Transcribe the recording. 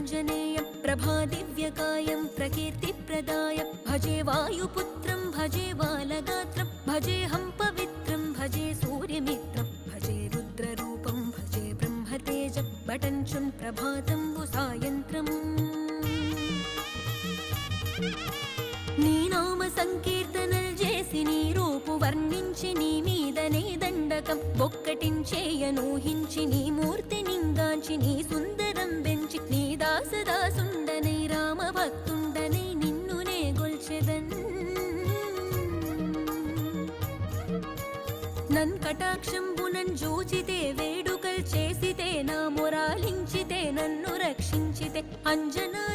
आञ्जनेयं प्रभादिव्यकायं प्रकीर्तिप्रदाय भजे वायुपुत्रं भजे बालगात्रं भजेऽहं पवित्रं भजे सूर्यमित्रं भजे रुद्ररूपं भजे ब्रह्मतेजं बटञ्चुन् प्रभातं सायन्त्रम् నీ నామ సంకీర్తనలు చేసి నీ రూపు వర్ణించి నీ మీదనే దండకం ఒక్కటించేయనూహించి నీ మూర్తి నింగాంచి నీ సుందరం పెంచి నీ దాసదాసుండనై రామభక్తుండనై నిన్నునే గొల్చెదన్ నన్ కటాక్షంబునన్ జూచితే వేడుకల్ చేసితే నా మొరాలించితే నన్ను రక్షించితే అంజనా